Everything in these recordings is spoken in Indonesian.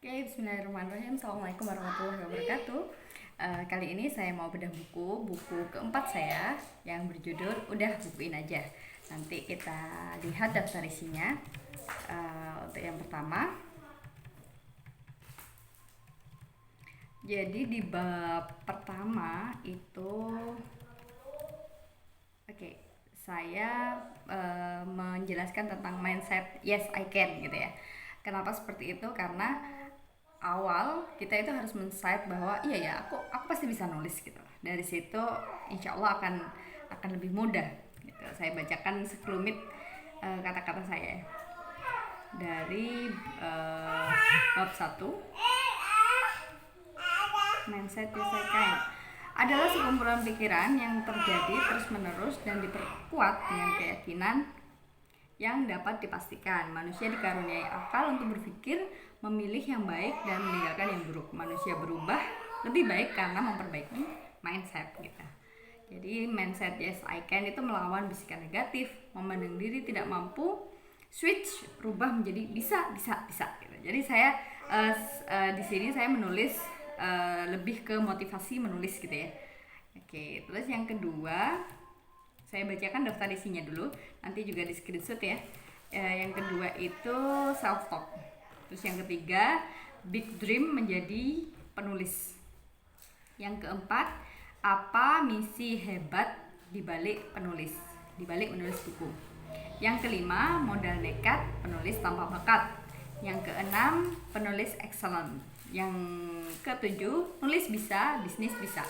Oke, bismillahirrahmanirrahim. Assalamualaikum warahmatullahi wabarakatuh. Kali ini saya mau bedah buku keempat saya yang berjudul Udah Bukuin Aja. Nanti kita lihat daftar isinya. Untuk yang pertama, jadi di bab pertama itu, oke, saya menjelaskan tentang mindset yes I can gitu ya. Kenapa seperti itu? Karena awal kita itu harus men-set bahwa iya ya, aku pasti bisa nulis gitu. Dari situ insya Allah akan lebih mudah gitu. Saya bacakan sekelumit kata-kata saya dari bab 1. Mindset diselesaikan adalah sekumpulan pikiran yang terjadi terus-menerus dan diperkuat dengan keyakinan yang dapat dipastikan. Manusia dikaruniai akal untuk berpikir, memilih yang baik dan meninggalkan yang buruk. Manusia berubah lebih baik karena memperbaiki mindset kita. Jadi mindset yes I can itu melawan bisikan negatif, memandang diri tidak mampu, switch rubah menjadi bisa gitu. Jadi saya di sini saya menulis lebih ke motivasi menulis gitu ya. Oke, terus yang kedua saya bacakan daftar isinya dulu, nanti juga di screenshot ya. Yang kedua itu self talk. Terus yang ketiga big dream menjadi penulis. Yang keempat, apa misi hebat dibalik menulis buku. Yang kelima, modal nekat penulis tanpa bakat. Yang keenam, penulis excellent. Yang ketujuh, nulis bisa, bisnis bisa.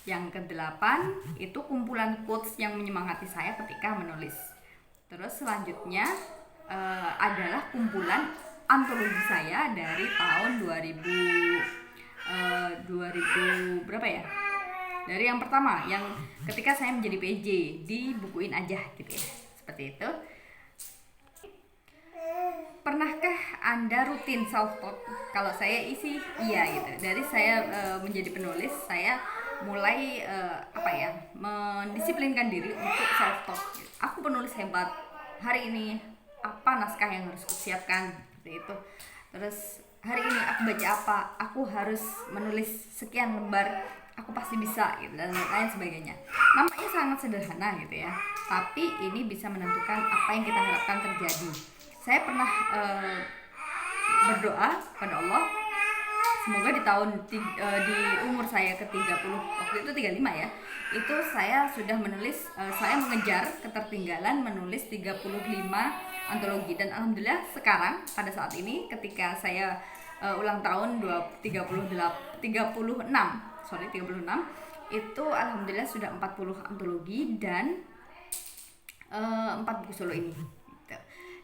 Yang kedelapan itu kumpulan quotes yang menyemangati saya ketika menulis. Terus selanjutnya adalah kumpulan antologi saya dari tahun 2000 berapa ya? Dari yang pertama, yang ketika saya menjadi PJ, dibukuin aja gitu ya. Seperti itu. Pernahkah Anda rutin self talk? Kalau saya isi iya gitu. Dari saya menjadi penulis, saya mulai mendisiplinkan diri untuk self talk. Aku penulis hebat. Hari ini apa naskah yang harus kusiapkan seperti itu. Terus hari ini aku baca apa? Aku harus menulis sekian lembar. Aku pasti bisa gitu dan lain sebagainya. Nampaknya sangat sederhana gitu ya. Tapi ini bisa menentukan apa yang kita harapkan terjadi. Saya pernah berdoa kepada Allah, semoga di umur saya ke-30, waktu itu 35 ya, itu saya sudah menulis, saya mengejar ketertinggalan menulis 35 antologi. Dan alhamdulillah sekarang pada saat ini ketika saya ulang tahun 36 itu alhamdulillah sudah 40 antologi dan 4 buku solo ini gitu.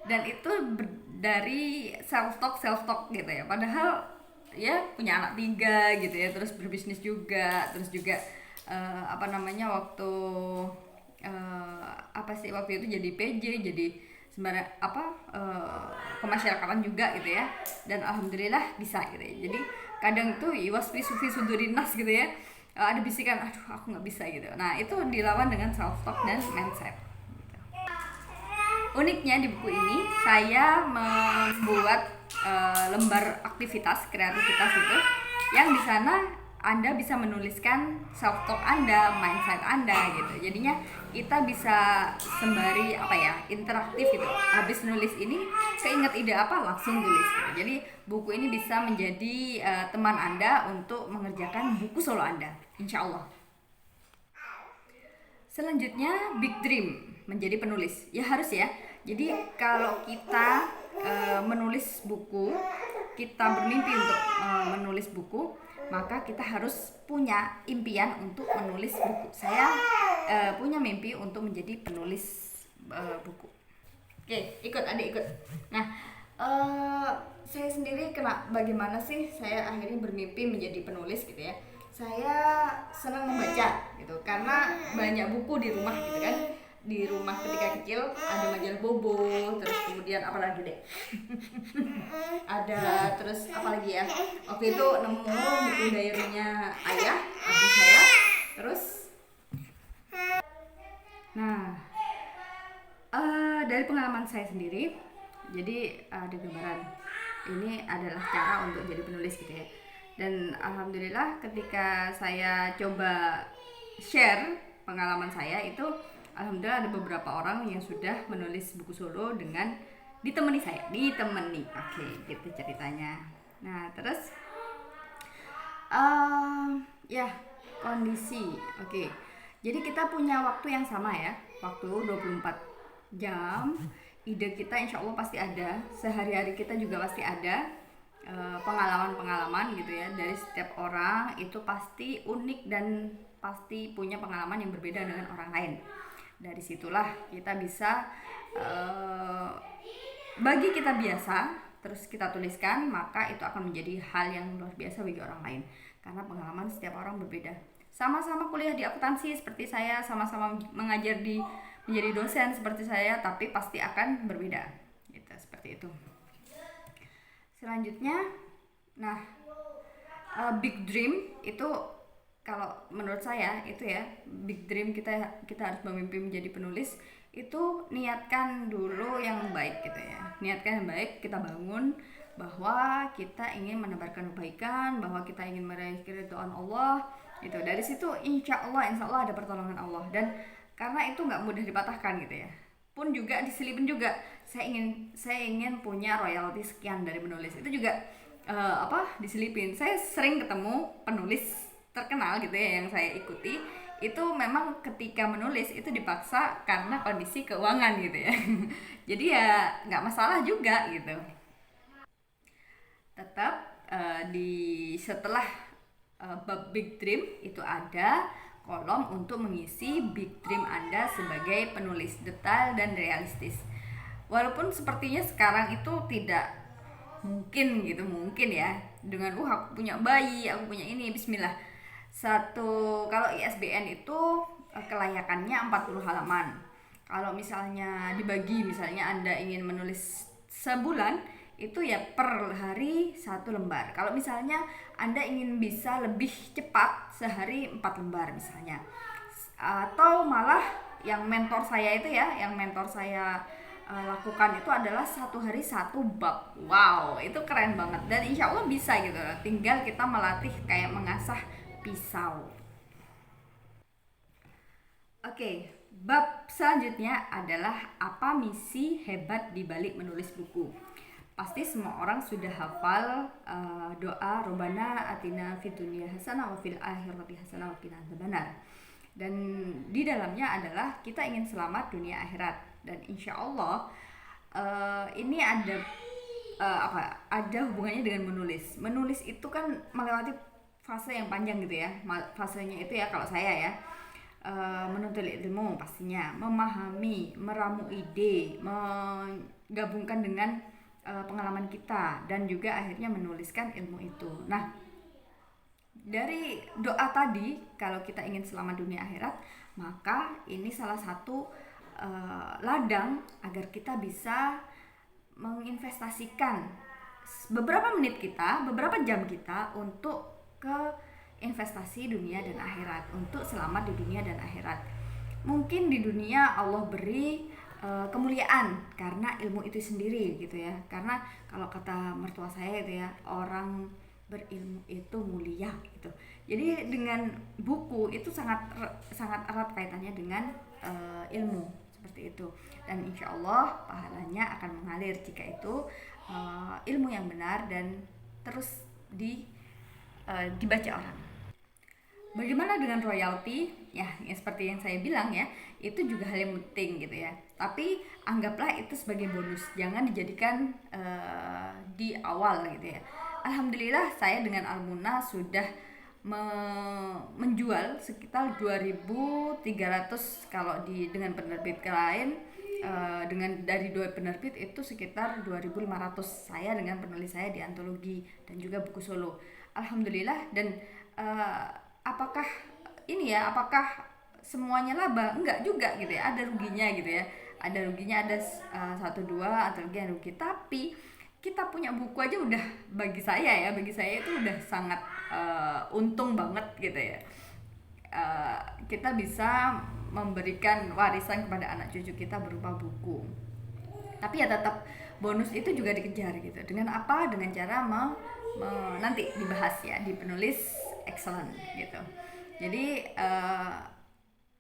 Dan itu dari self talk gitu ya, padahal ya punya anak 3 gitu ya, terus berbisnis juga, terus juga waktu itu jadi PJ, jadi sembarang kemasyarakatan juga gitu ya, dan alhamdulillah bisa gitu ya. Jadi kadang tuh iwasfi sufi sudurinas gitu ya, ada bisikan aduh aku nggak bisa gitu. Nah itu dilawan dengan self talk dan mindset. Uniknya di buku ini saya membuat lembar aktivitas kreativitas itu, yang di sana Anda bisa menuliskan self talk Anda, mindset Anda gitu. Jadinya kita bisa sembari interaktif gitu. Habis nulis ini keinget ide apa langsung tulis gitu. Jadi buku ini bisa menjadi teman Anda untuk mengerjakan buku solo Anda, insya Allah. Selanjutnya big dream menjadi penulis. Ya harus ya. Jadi kalau kita menulis buku, kita bermimpi untuk menulis buku, maka kita harus punya impian untuk menulis buku. Saya punya mimpi untuk menjadi penulis buku. Oke, adik ikut. Nah, saya sendiri bagaimana sih saya akhirnya bermimpi menjadi penulis gitu ya. Saya senang membaca gitu karena banyak buku di rumah gitu kan. Di rumah ketika kecil ada majalah Bobo, terus kemudian apa lagi deh ada terus apa lagi ya, waktu itu nemu buku diary-nya ayah abis saya. Terus dari pengalaman saya sendiri, jadi ada gambaran ini adalah cara untuk jadi penulis gitu ya. Dan alhamdulillah ketika saya coba share pengalaman saya itu, alhamdulillah ada beberapa orang yang sudah menulis buku solo dengan ditemani saya, oke gitu ceritanya. Nah terus ya kondisi, oke. Jadi kita punya waktu yang sama ya, waktu 24 jam. Ide kita insya Allah pasti ada, sehari-hari kita juga pasti ada pengalaman-pengalaman gitu ya. Dari setiap orang itu pasti unik dan pasti punya pengalaman yang berbeda dengan orang lain. Dari situlah kita bisa bagi kita biasa terus kita tuliskan, maka itu akan menjadi hal yang luar biasa bagi orang lain, karena pengalaman setiap orang berbeda. Sama-sama kuliah di akuntansi seperti saya, sama-sama mengajar menjadi dosen seperti saya, tapi pasti akan berbeda gitu, seperti itu. Selanjutnya, nah big dream itu kalau menurut saya itu ya, big dream kita harus memimpi menjadi penulis itu niatkan dulu yang baik gitu ya. Niatkan yang baik, kita bangun bahwa kita ingin menebarkan kebaikan, bahwa kita ingin meraih keridhaan Allah gitu. Dari situ insya Allah ada pertolongan Allah, dan karena itu nggak mudah dipatahkan gitu ya. Pun juga diselipin juga saya ingin punya royalti sekian dari menulis, itu juga diselipin. Saya sering ketemu penulis terkenal gitu ya yang saya ikuti, itu memang ketika menulis itu dipaksa karena kondisi keuangan gitu ya. Jadi ya nggak masalah juga gitu. Tetap setelah bab big dream itu ada kolom untuk mengisi big dream Anda sebagai penulis detail dan realistis. Walaupun sepertinya sekarang itu tidak mungkin gitu, mungkin ya dengan aku punya bayi, aku punya ini, bismillah. Kalau ISBN itu kelayakannya 40 halaman. Kalau misalnya dibagi, misalnya Anda ingin menulis sebulan, itu ya per hari 1 lembar. Kalau misalnya Anda ingin bisa lebih cepat, sehari 4 lembar misalnya. Atau malah yang mentor saya lakukan itu adalah 1 hari 1 bab. Wow, itu keren banget. Dan insya Allah bisa gitu. Tinggal kita melatih kayak mengasah pisau. Oke, bab selanjutnya adalah apa misi hebat di balik menulis buku. Pasti semua orang sudah hafal doa Robbana atina fid dunya hasanah wa fil akhirati hasanah wa qina adzabannar. Dan di dalamnya adalah kita ingin selamat dunia akhirat. Dan insya Allah ini ada hubungannya dengan menulis. Menulis itu kan melewati fase yang panjang gitu ya. Fasenya itu ya kalau saya ya menuntut ilmu pastinya, memahami, meramu ide, menggabungkan dengan pengalaman kita, dan juga akhirnya menuliskan ilmu itu. Nah, dari doa tadi, kalau kita ingin selamat dunia akhirat, maka ini salah satu ladang agar kita bisa menginvestasikan beberapa menit kita, beberapa jam kita untuk ke investasi dunia dan akhirat, untuk selamat di dunia dan akhirat. Mungkin di dunia Allah beri kemuliaan karena ilmu itu sendiri gitu ya. Karena kalau kata mertua saya itu ya, orang berilmu itu mulia gitu. Jadi dengan buku itu sangat erat kaitannya dengan ilmu seperti itu. Dan insya Allah pahalanya akan mengalir jika itu ilmu yang benar dan terus dibaca orang. Bagaimana dengan royalti? Ya, seperti yang saya bilang ya, itu juga hal yang penting gitu ya. Tapi anggaplah itu sebagai bonus, jangan dijadikan di awal gitu ya. Alhamdulillah saya dengan Almuna sudah menjual sekitar 2.300 kalau dengan penerbit lain. Dari 2 penerbit itu sekitar 2.500 saya dengan penulis saya di antologi dan juga buku solo. Alhamdulillah. Dan apakah semuanya laba? Enggak juga gitu ya, ada ruginya gitu ya. Ada ruginya, ada 1-2 antologi yang rugi, tapi kita punya buku aja udah bagi saya itu udah sangat untung banget gitu ya. Kita bisa memberikan warisan kepada anak cucu kita berupa buku. Tapi ya tetap bonus itu juga dikejar gitu. Dengan apa? Dengan cara nanti dibahas ya di penulis excellent gitu. Jadi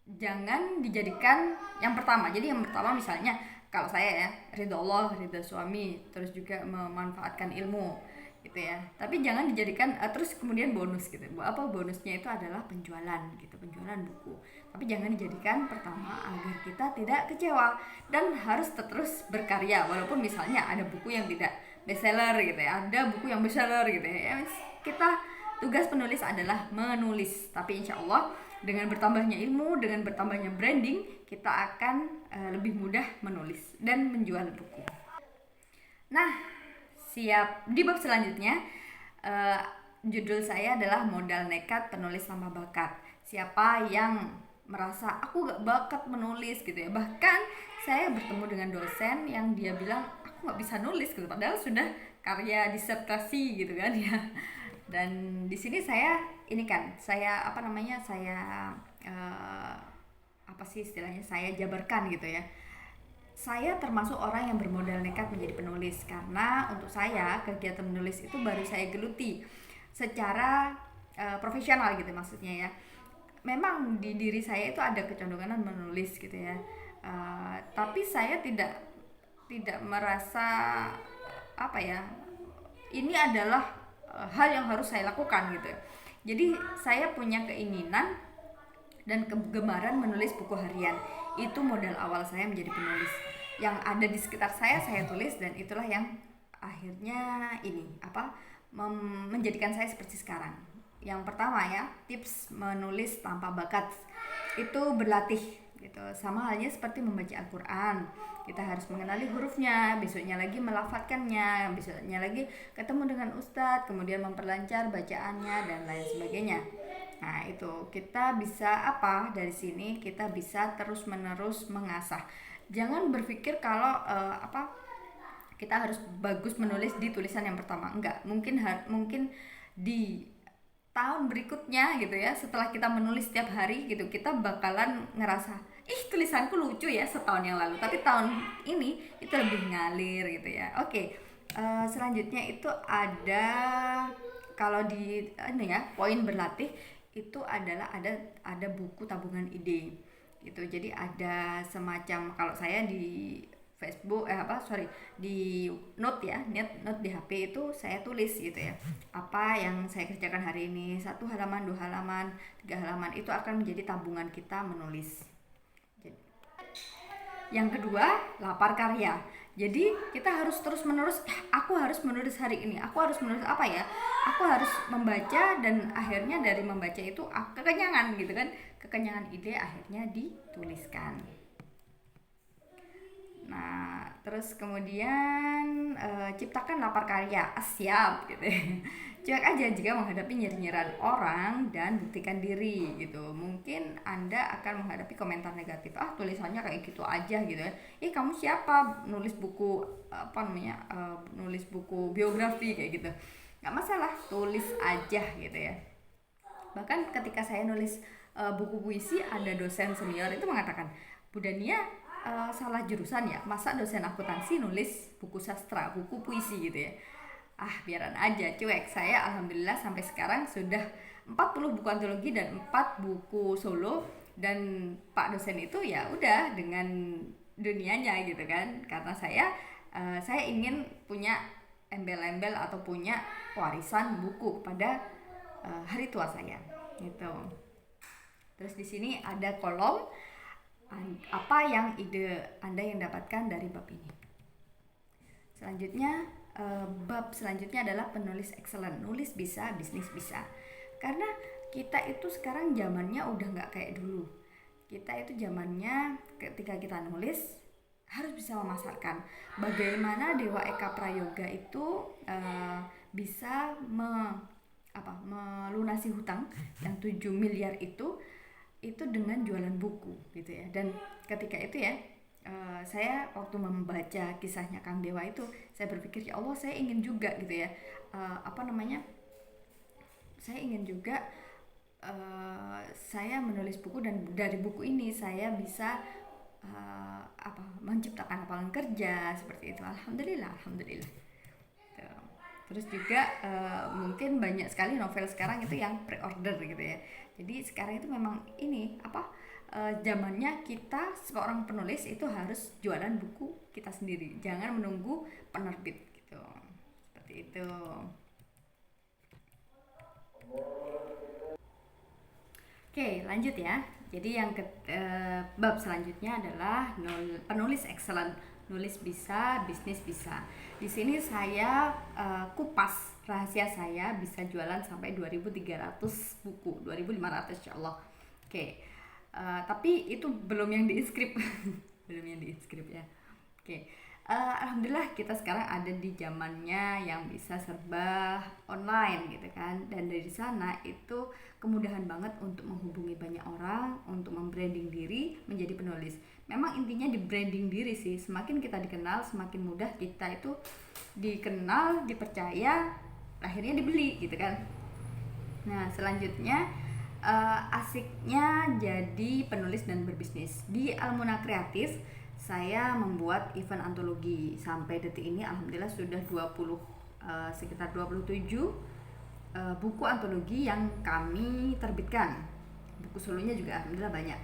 jangan dijadikan yang pertama. Jadi yang pertama misalnya kalau saya ya, ridho Allah, ridho suami, terus juga memanfaatkan ilmu gitu ya. Tapi jangan dijadikan terus kemudian bonus gitu. Apa bonusnya itu adalah penjualan gitu, penjualan buku. Tapi jangan dijadikan pertama agar kita tidak kecewa dan harus terus berkarya walaupun misalnya ada buku yang tidak bestseller gitu ya. Ada buku yang bestseller gitu ya. Kita tugas penulis adalah menulis. Tapi insya Allah dengan bertambahnya ilmu, dengan bertambahnya branding, kita akan lebih mudah menulis dan menjual buku. Nah, siap. Di bab selanjutnya, judul saya adalah modal nekat penulis tanpa bakat. Siapa yang merasa aku gak bakat menulis gitu ya. Bahkan saya bertemu dengan dosen yang dia bilang aku gak bisa nulis gitu. Padahal sudah karya disertasi gitu kan ya. Dan di sini saya apa sih istilahnya, saya jabarkan gitu ya. Saya termasuk orang yang bermodal nekat menjadi penulis karena untuk saya kegiatan menulis itu baru saya geluti secara profesional gitu maksudnya ya. Memang di diri saya itu ada kecondongan menulis gitu ya. Tapi saya tidak merasa apa ya, ini adalah hal yang harus saya lakukan gitu. Jadi saya punya keinginan dan kegemaran menulis buku harian. Itu modal awal saya menjadi penulis. Yang ada di sekitar saya tulis, dan itulah yang akhirnya menjadikan saya seperti sekarang. Yang pertama ya, tips menulis tanpa bakat itu berlatih gitu. Sama halnya seperti membaca Al-Quran, kita harus mengenali hurufnya, besoknya lagi melafadzkannya, besoknya lagi ketemu dengan ustadz, kemudian memperlancar bacaannya dan lain sebagainya. Nah itu kita bisa dari sini kita bisa terus menerus mengasah. Jangan berpikir kalau kita harus bagus menulis di tulisan yang pertama. Enggak, mungkin di tahun berikutnya gitu ya, setelah kita menulis setiap hari gitu, kita bakalan ngerasa tulisanku lucu ya setahun yang lalu, tapi tahun ini itu lebih ngalir gitu ya. Oke, selanjutnya itu ada, kalau di poin berlatih itu adalah ada buku tabungan ide gitu. Jadi ada semacam, kalau saya di Facebook di note di HP itu saya tulis gitu ya, apa yang saya kerjakan hari ini, 1 halaman, 2 halaman, 3 halaman, itu akan menjadi tabungan kita menulis. Yang kedua, lapar karya. Jadi kita harus terus menerus, aku harus menulis hari ini, aku harus menulis aku harus membaca, dan akhirnya dari membaca itu kekenyangan gitu kan, kekenyangan ide akhirnya dituliskan. Nah, terus kemudian ciptakan lapar karya, siap gitu. Cuek aja jika menghadapi nyinyiran orang dan buktikan diri gitu. Mungkin Anda akan menghadapi komentar negatif, tulisannya kayak gitu aja gitu ya. Kamu siapa nulis buku nulis buku biografi kayak gitu. Gak masalah, tulis aja gitu ya. Bahkan ketika saya nulis buku puisi, ada dosen senior itu mengatakan, Bu Dania salah jurusan ya, masa dosen akuntansi nulis buku sastra, buku puisi gitu ya. Biaran aja, cuek. Saya alhamdulillah sampai sekarang sudah 40 buku antologi dan 4 buku solo, dan Pak dosen itu ya udah dengan dunianya gitu kan, karena saya ingin punya embel-embel atau punya warisan buku pada hari tua saya gitu. Terus di sini ada kolom apa yang ide Anda yang dapatkan dari bab ini. Selanjutnya, bab selanjutnya adalah penulis excellent. Nulis bisa, bisnis bisa. Karena kita itu sekarang zamannya udah nggak kayak dulu. Kita itu zamannya ketika kita nulis harus bisa memasarkan. Bagaimana Dewa Eka Prayoga itu bisa melunasi hutang yang 7 miliar itu dengan jualan buku gitu ya. Dan ketika itu ya, saya waktu membaca kisahnya Kang Dewa itu, saya berpikir, ya Allah, saya ingin juga gitu ya, saya ingin juga saya menulis buku, dan dari buku ini saya bisa menciptakan lapangan kerja seperti itu. Alhamdulillah. Tuh. Terus juga mungkin banyak sekali novel sekarang itu yang pre-order gitu ya. Jadi sekarang itu memang ini zamannya kita seorang penulis itu harus jualan buku kita sendiri, jangan menunggu penerbit gitu. Seperti itu. Oke, lanjut ya. Jadi bab selanjutnya adalah penulis excellent. Nulis bisa, bisnis bisa. Di sini saya kupas rahasia saya bisa jualan sampai 2.300 buku, 2.500 insyaallah. Oke. Tapi itu belum yang di inskrip. Belum yang di inskrip ya. Oke. Alhamdulillah kita sekarang ada di zamannya yang bisa serba online gitu kan, dan dari sana itu kemudahan banget untuk menghubungi banyak orang, untuk membranding diri menjadi penulis. Memang intinya di branding diri sih, semakin kita dikenal semakin mudah kita itu dikenal, dipercaya, akhirnya dibeli gitu kan. Nah selanjutnya asiknya jadi penulis dan berbisnis. Di Almuna Kreatif saya membuat event antologi. Sampai detik ini alhamdulillah sudah sekitar 27 buku antologi yang kami terbitkan. Buku solonya juga alhamdulillah banyak.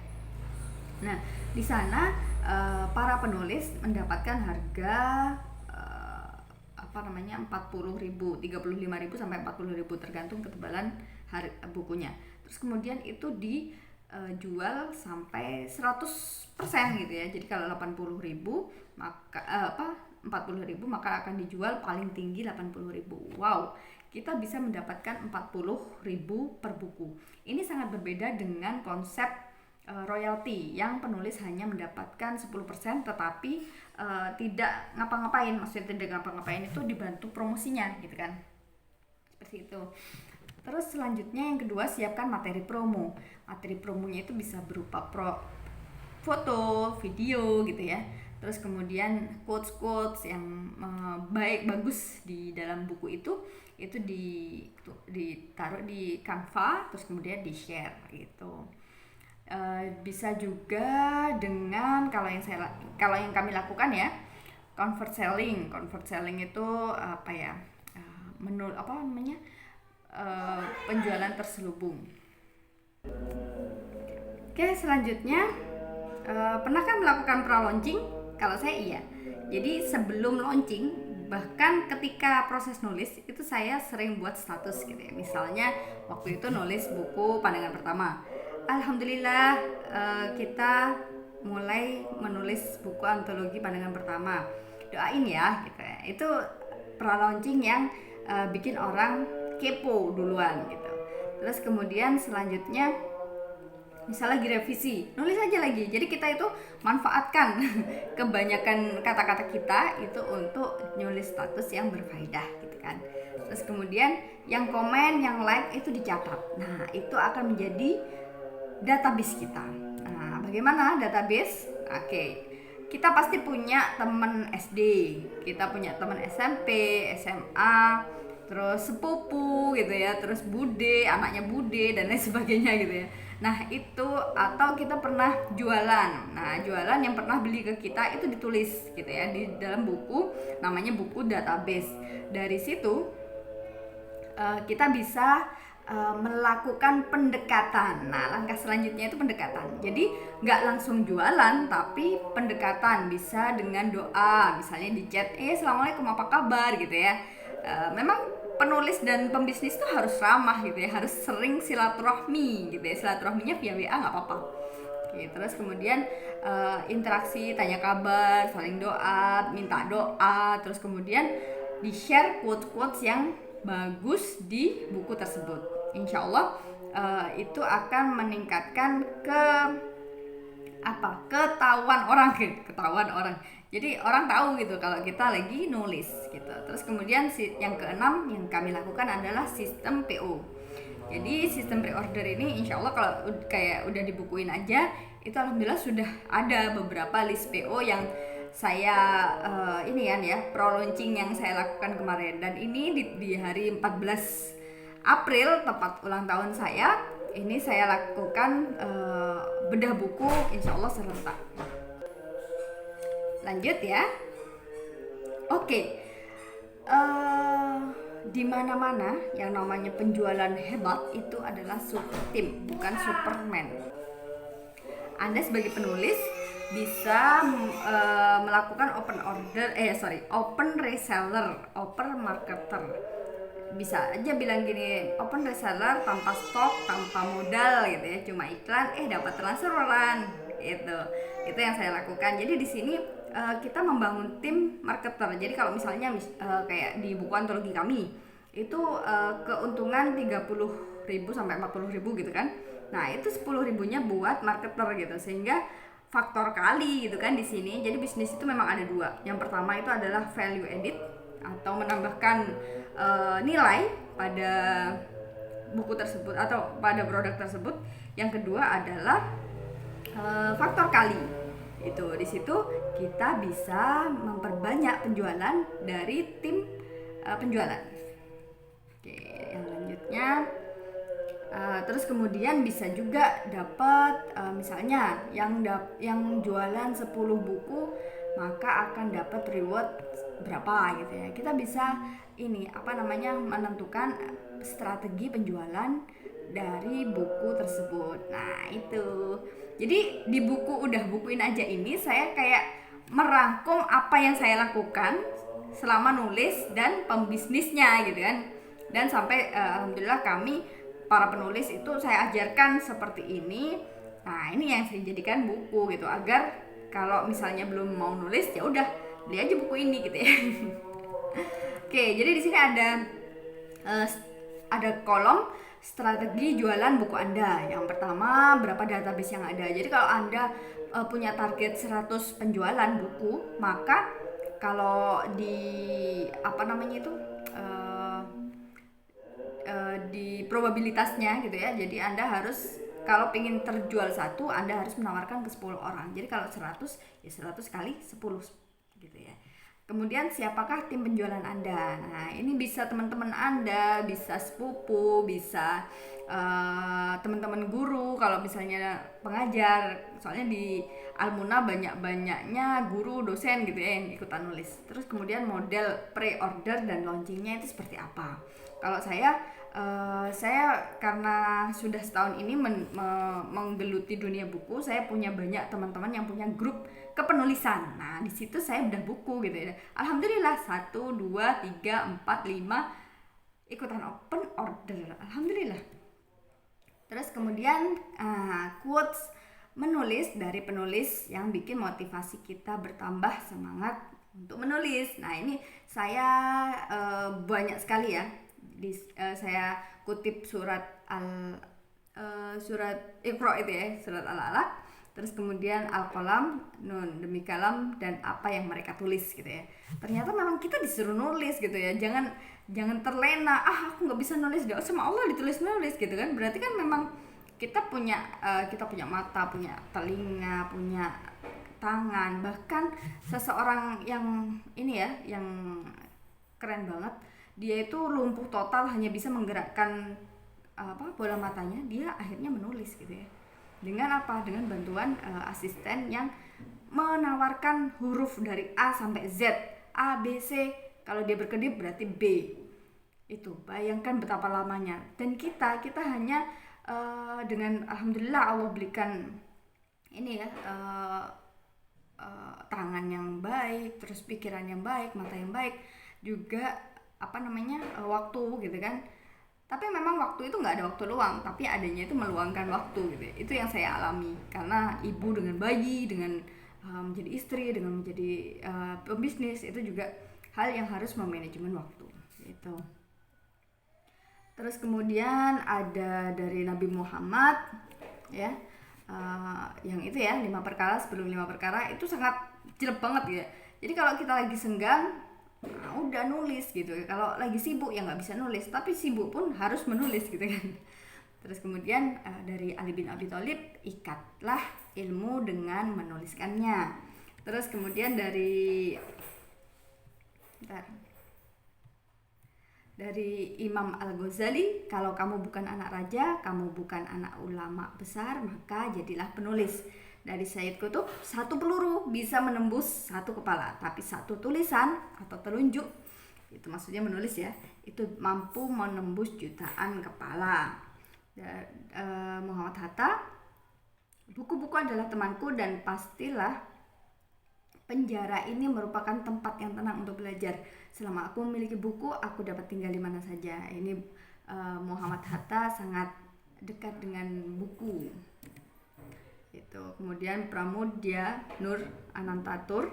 Nah, di sana para penulis mendapatkan harga 40.000, 35.000 sampai 40.000 tergantung ketebalan bukunya. Terus kemudian itu dijual sampai 100% gitu ya. Jadi kalau 80.000 maka 40.000 maka akan dijual paling tinggi 80.000. Wow, kita bisa mendapatkan 40.000 per buku. Ini sangat berbeda dengan konsep royalti yang penulis hanya mendapatkan 10% tetapi tidak ngapa-ngapain. Maksudnya tidak ngapa-ngapain itu dibantu promosinya gitu kan. Seperti itu. Terus selanjutnya yang kedua, siapkan materi promo. Materi promonya itu bisa berupa foto, video gitu ya. Terus kemudian quotes yang bagus di dalam buku itu ditaruh di Canva, terus kemudian di-share gitu. Bisa juga dengan kalau yang kami lakukan ya, convert selling. Convert selling itu penjualan terselubung. Oke, selanjutnya pernahkah melakukan pra-launching? Kalau saya iya. Jadi sebelum launching, bahkan ketika proses nulis itu saya sering buat status gitu ya. Misalnya waktu itu nulis buku Pandangan Pertama. Alhamdulillah kita mulai menulis buku antologi Pandangan Pertama. Doain ya gitu ya. Itu pra-launching yang bikin orang kepo duluan gitu. Terus kemudian selanjutnya misalnya lagi revisi, nulis aja lagi. Jadi kita itu manfaatkan kebanyakan kata-kata kita itu untuk nulis status yang berfaedah gitu kan. Terus kemudian yang komen, yang like itu dicatat. Nah, itu akan menjadi database kita. Nah, bagaimana database? Oke. Kita pasti punya teman SD, kita punya teman SMP, SMA, terus sepupu gitu ya, terus bude, anaknya bude dan lain sebagainya gitu ya. Nah itu, atau kita pernah jualan. Nah jualan yang pernah beli ke kita itu ditulis gitu ya di dalam buku, namanya buku database. Dari situ kita bisa melakukan pendekatan. Nah langkah selanjutnya itu pendekatan. Jadi nggak langsung jualan, tapi pendekatan bisa dengan doa, misalnya di chat, assalamualaikum apa kabar gitu ya. Memang penulis dan pembisnis itu harus ramah gitu ya, harus sering silaturahmi gitu ya. Silaturahminya via WA nggak apa-apa. Oke, terus kemudian interaksi, tanya kabar, saling doa, minta doa, terus kemudian di share quotes yang bagus di buku tersebut. Insya Allah itu akan meningkatkan ketahuan orang. Jadi orang tahu gitu kalau kita lagi nulis gitu. Terus kemudian yang keenam yang kami lakukan adalah sistem PO. Jadi sistem pre-order ini insya Allah kalau kayak udah dibukuin aja, itu alhamdulillah sudah ada beberapa list PO yang saya ini kan ya, pro launching yang saya lakukan kemarin. Dan ini di hari 14 April tepat ulang tahun saya, ini saya lakukan bedah buku insya Allah serentak. Lanjut ya. Oke. Di mana-mana yang namanya penjualan hebat itu adalah super tim, bukan Superman. Anda sebagai penulis bisa melakukan open reseller, open marketer. Bisa aja bilang gini, open reseller tanpa stok, tanpa modal gitu ya, cuma iklan dapat transferan gitu. Itu yang saya lakukan. Jadi di sini kita membangun tim marketer. Jadi kalau misalnya kayak di buku antologi kami itu keuntungan 30.000 sampai 40.000 gitu kan. Nah, itu 10.000-nya buat marketer gitu, sehingga faktor kali gitu kan di sini. Jadi bisnis itu memang ada dua. Yang pertama itu adalah value added atau menambahkan nilai pada buku tersebut atau pada produk tersebut. Yang kedua adalah faktor kali. Itu di situ kita bisa memperbanyak penjualan dari tim penjualan. Oke, yang lanjutnya terus kemudian bisa juga dapat misalnya yang jualan 10 buku maka akan dapat reward berapa gitu ya. Kita bisa menentukan strategi penjualan dari buku tersebut. Nah, itu. Jadi di bukuin aja ini saya kayak merangkum apa yang saya lakukan selama nulis dan pembisnisnya gitu kan. Dan sampai alhamdulillah kami para penulis itu saya ajarkan seperti ini. Nah, ini yang saya jadikan buku gitu, agar kalau misalnya belum mau nulis ya udah beli aja buku ini gitu ya. Oke, jadi di sini ada kolom strategi jualan buku Anda. Yang pertama, berapa database yang ada. Jadi kalau Anda punya target 100 penjualan buku, maka kalau di di probabilitasnya gitu ya. Jadi Anda harus, kalau ingin terjual satu, Anda harus menawarkan ke 10 orang. Jadi kalau 100 ya 100 kali 10 gitu ya. Kemudian siapakah tim penjualan Anda? Nah, ini bisa teman-teman Anda, bisa sepupu, bisa teman-teman guru kalau misalnya pengajar. Soalnya di Almuna banyak-banyaknya guru, dosen gitu ya yang ikutan nulis. Terus kemudian model pre-order dan launchingnya itu seperti apa? Kalau saya karena sudah setahun ini menggeluti dunia buku, saya punya banyak teman-teman yang punya grup kepenulisan. Nah, di situ saya udah buku gitu ya. Alhamdulillah 1, 2, 3, 4, 5 ikutan open order. Alhamdulillah. Terus kemudian quotes menulis dari penulis yang bikin motivasi kita bertambah semangat untuk menulis. Nah, ini saya banyak sekali ya. Saya kutip surat Iqra itu ya, surat Al-Alaq, terus kemudian Al-Qalam, Nun, demi kalam, dan apa yang mereka tulis gitu ya. Ternyata memang kita disuruh nulis gitu ya. Jangan terlena, aku nggak bisa nulis, gak sama Allah ditulis nulis gitu kan. Berarti kan memang kita punya mata, punya telinga, punya tangan. Bahkan seseorang yang yang keren banget, dia itu lumpuh total, hanya bisa menggerakkan bola matanya, dia akhirnya menulis gitu ya. Dengan apa? Dengan bantuan asisten yang menawarkan huruf dari A sampai Z, A, B, C. Kalau dia berkedip berarti B. Itu bayangkan betapa lamanya. Dan kita hanya dengan alhamdulillah Allah berikan tangan yang baik, terus pikiran yang baik, mata yang baik, juga waktu gitu kan. Tapi memang waktu itu nggak ada waktu luang, tapi adanya itu meluangkan waktu gitu. Itu yang saya alami karena ibu dengan bayi, dengan menjadi istri, dengan menjadi pembisnis, itu juga hal yang harus memanajemen waktu gitu. Terus kemudian ada dari Nabi Muhammad ya, yang itu ya, 5 perkara sebelum 5 perkara, itu sangat jelek banget ya. Jadi kalau kita lagi senggang, udah nulis gitu. Kalau lagi sibuk ya nggak bisa nulis, tapi sibuk pun harus menulis gitu kan. Terus kemudian dari Ali bin Abi Thalib, ikatlah ilmu dengan menuliskannya. Terus kemudian dari Imam Al-Ghazali, kalau kamu bukan anak raja, kamu bukan anak ulama besar, maka jadilah penulis. Dari Sayyid Qutb, satu peluru bisa menembus satu kepala, tapi satu tulisan atau telunjuk, itu maksudnya menulis ya, itu mampu menembus jutaan kepala. Muhammad Hatta, buku-buku adalah temanku dan pastilah penjara ini merupakan tempat yang tenang untuk belajar. Selama aku memiliki buku, aku dapat tinggal di mana saja. Ini Muhammad Hatta sangat dekat dengan buku. Itu. Kemudian Pramudia Nur Anantatur,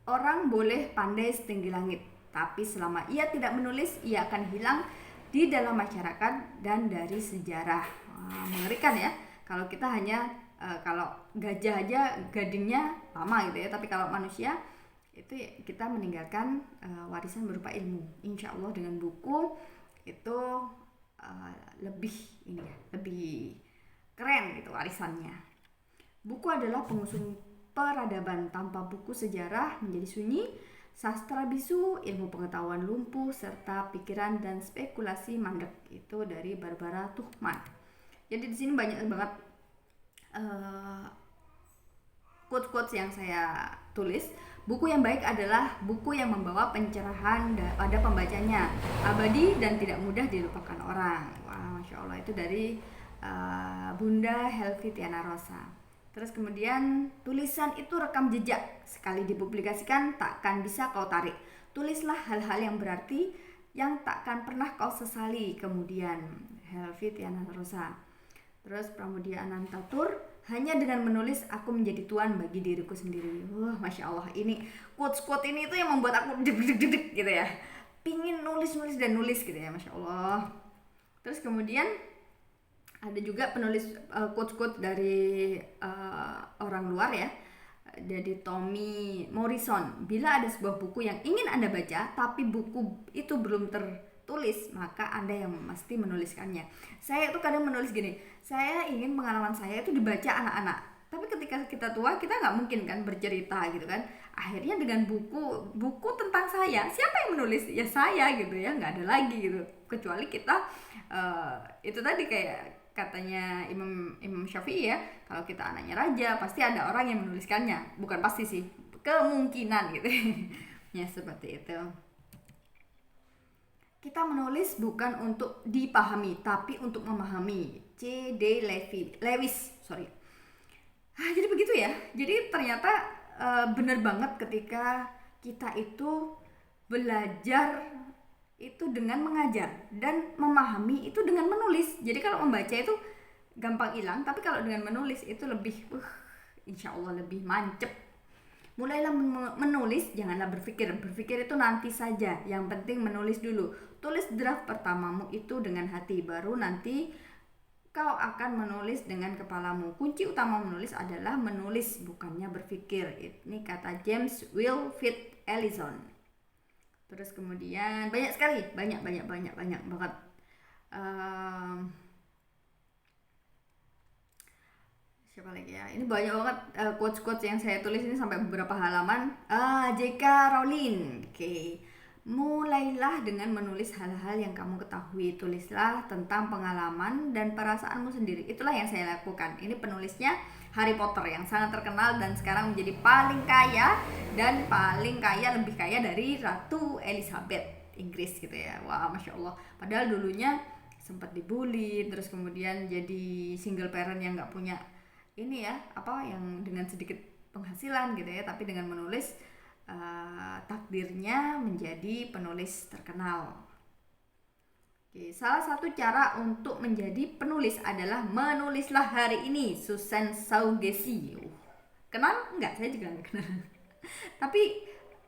orang boleh pandai setinggi langit, tapi selama ia tidak menulis, ia akan hilang di dalam masyarakat dan dari sejarah. Mengerikan ya, kalau kita hanya kalau gajah aja gadingnya lama gitu ya, tapi kalau manusia itu kita meninggalkan warisan berupa ilmu. Insya Allah dengan buku itu lebih ini ya, lebih keren gitu warisannya. Buku adalah pengusung peradaban. Tanpa buku sejarah menjadi sunyi, sastra bisu, ilmu pengetahuan lumpuh, serta pikiran dan spekulasi mandek. Itu dari Barbara Tuchman. Jadi di sini banyak banget quotes-quotes yang saya tulis. Buku yang baik adalah buku yang membawa pencerahan pada pembacanya, abadi dan tidak mudah dilupakan orang. Wah, Masya Allah, itu dari Bunda Helvi Tiana Rosa. Terus kemudian, tulisan itu rekam jejak, sekali dipublikasikan takkan bisa kau tarik. Tulislah hal-hal yang berarti yang takkan pernah kau sesali. Kemudian Helvi Tiana Rosa. Terus Pramudia Anantatur, hanya dengan menulis aku menjadi tuan bagi diriku sendiri. Wah, Masya Allah, ini quotes-quotes ini itu yang membuat aku deg-deg gitu ya, pingin nulis dan nulis gitu ya, Masya Allah. Terus kemudian ada juga penulis quotes-quotes dari orang luar ya, dari Tommy Morrison. Bila ada sebuah buku yang ingin Anda baca tapi buku itu belum tertulis, maka Anda yang mesti menuliskannya. Saya itu kadang menulis gini, saya ingin pengalaman saya itu dibaca anak-anak, tapi ketika kita tua kita nggak mungkin kan bercerita gitu kan. Akhirnya dengan buku tentang saya, siapa yang menulis? Ya saya gitu ya, nggak ada lagi gitu, kecuali kita itu tadi kayak katanya Imam Syafi'i ya, kalau kita anaknya raja pasti ada orang yang menuliskannya. Bukan pasti sih, kemungkinan gitu ya, seperti itu. Kita menulis bukan untuk dipahami tapi untuk memahami. C.D. Lewis. Jadi begitu ya. Jadi ternyata benar banget ketika kita itu belajar itu dengan mengajar dan memahami itu dengan menulis. Jadi kalau membaca itu gampang hilang, tapi kalau dengan menulis itu lebih insya Allah lebih mancep. Mulailah menulis, janganlah berpikir itu nanti saja, yang penting menulis dulu. Tulis draft pertamamu itu dengan hati, baru nanti kau akan menulis dengan kepalamu. Kunci utama menulis adalah menulis, bukannya berpikir. Ini kata James Wilfrid Ellison. Terus kemudian banyak sekali, banyak banget. Siapa lagi ya? Ini banyak banget quotes yang saya tulis ini sampai beberapa halaman. J.K. Rowling. Oke. Mulailah dengan menulis hal-hal yang kamu ketahui. Tulislah tentang pengalaman dan perasaanmu sendiri. Itulah yang saya lakukan. Ini penulisnya Harry Potter yang sangat terkenal dan sekarang menjadi paling kaya lebih kaya dari Ratu Elizabeth Inggris gitu ya. Wah, Masya Allah. Padahal dulunya sempat dibully, terus kemudian jadi single parent yang nggak punya ini ya, yang dengan sedikit penghasilan gitu ya, tapi dengan menulis takdirnya menjadi penulis terkenal. Oke, salah satu cara untuk menjadi penulis adalah menulislah hari ini. Susan Saugesi. Kenal? Enggak, saya juga enggak kenal. Tapi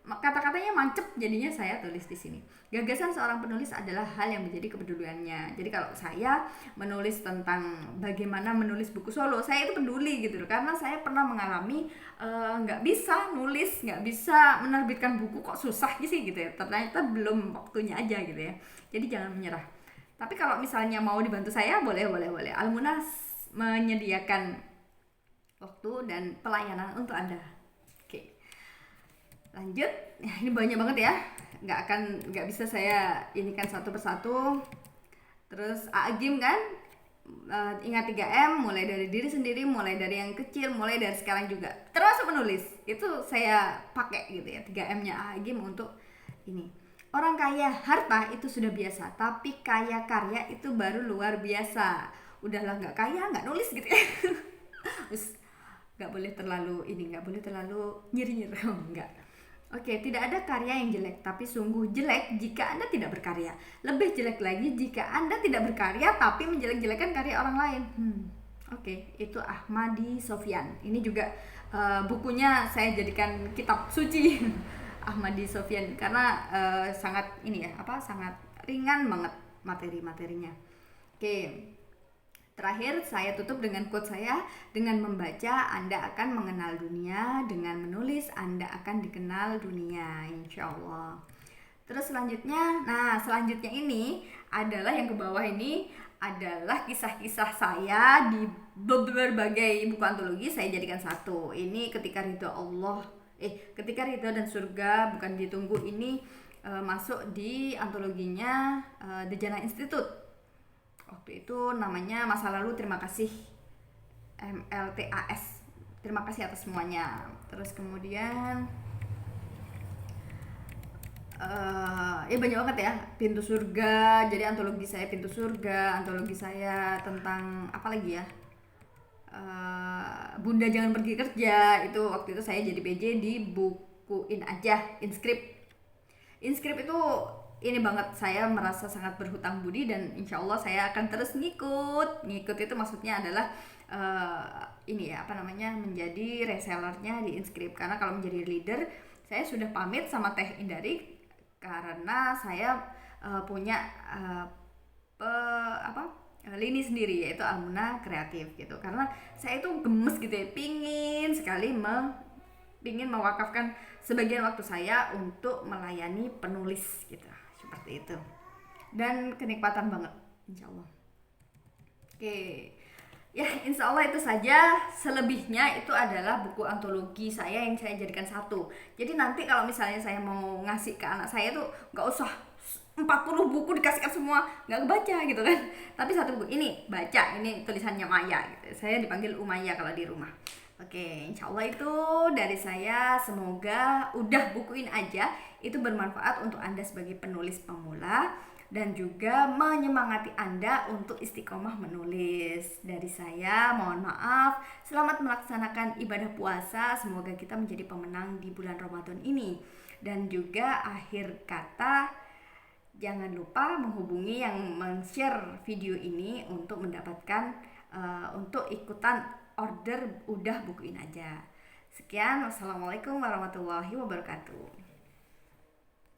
kata-katanya mancep, jadinya saya tulis di sini. Gagasan seorang penulis adalah hal yang menjadi kepeduliannya. Jadi kalau saya menulis tentang bagaimana menulis buku solo, saya itu peduli gitu loh, karena saya pernah mengalami nggak bisa nulis, nggak bisa menerbitkan buku, kok susah sih gitu ya. Ternyata belum waktunya aja gitu ya. Jadi jangan menyerah. Tapi kalau misalnya mau dibantu saya, boleh. Almunas menyediakan waktu dan pelayanan untuk Anda. Lanjut, ini banyak banget ya, nggak bisa saya inikan satu persatu. Terus Agim kan Ingat 3M, mulai dari diri sendiri, mulai dari yang kecil, mulai dari sekarang juga. Termasuk menulis. Itu saya pakai gitu ya, 3M-nya Agim untuk ini. Orang kaya harta itu sudah biasa, tapi kaya karya itu baru luar biasa. Udahlah nggak kaya, nggak nulis gitu ya. Terus nggak boleh terlalu ini, nggak boleh terlalu nyinyir, enggak. Oke, tidak ada karya yang jelek, tapi sungguh jelek jika Anda tidak berkarya. Lebih jelek lagi jika Anda tidak berkarya tapi menjelek-jelekan karya orang lain. Oke, itu Ahmadi Sofyan. Ini juga bukunya saya jadikan kitab suci. Ahmadi Sofyan, karena sangat ini ya, sangat ringan banget materi-materinya. Oke. Terakhir saya tutup dengan quote saya, dengan membaca Anda akan mengenal dunia, dengan menulis Anda akan dikenal dunia, insya Allah. Terus selanjutnya ini adalah yang ke bawah ini adalah kisah-kisah saya di berbagai buku antologi, saya jadikan satu. Ini ketika ridho Allah, ketika ridho dan surga bukan ditunggu, ini masuk di antologinya The Jannah Institute. Waktu itu namanya Masa Lalu Terima Kasih, MLTAS. Terima kasih atas semuanya. Terus kemudian ya banyak banget ya, Pintu Surga. Jadi antologi saya Pintu Surga, antologi saya tentang apa lagi ya, Bunda Jangan Pergi Kerja. Itu waktu itu saya jadi PJ di Bukuin Aja, Inscript itu ini banget, saya merasa sangat berhutang budi dan insya Allah saya akan terus ngikut itu maksudnya adalah ini ya menjadi resellernya di Inscript, karena kalau menjadi leader saya sudah pamit sama Teh Indari karena saya punya lini sendiri, yaitu Almuna Kreatif gitu, karena saya itu gemes gitu ya, pingin sekali mewakafkan sebagian waktu saya untuk melayani penulis gitu, seperti itu, dan kenikmatan banget insya Allah. Oke ya, insya Allah itu saja. Selebihnya itu adalah buku antologi saya yang saya jadikan satu. Jadi nanti kalau misalnya saya mau ngasih ke anak saya tuh gak usah 40 buku dikasihkan semua, gak kebaca gitu kan, tapi satu buku ini baca, ini tulisannya Maya gitu. Saya dipanggil Umaya kalau di rumah. Oke, insya Allah itu dari saya. Semoga udah bukuin aja itu bermanfaat untuk Anda sebagai penulis pemula dan juga menyemangati Anda untuk istiqomah menulis. Dari saya mohon maaf. Selamat melaksanakan ibadah puasa. Semoga kita menjadi pemenang di bulan Ramadan ini. Dan juga akhir kata, jangan lupa menghubungi yang men-share video ini untuk mendapatkan untuk ikutan order udah bukuin aja. Sekian, wassalamualaikum warahmatullahi wabarakatuh.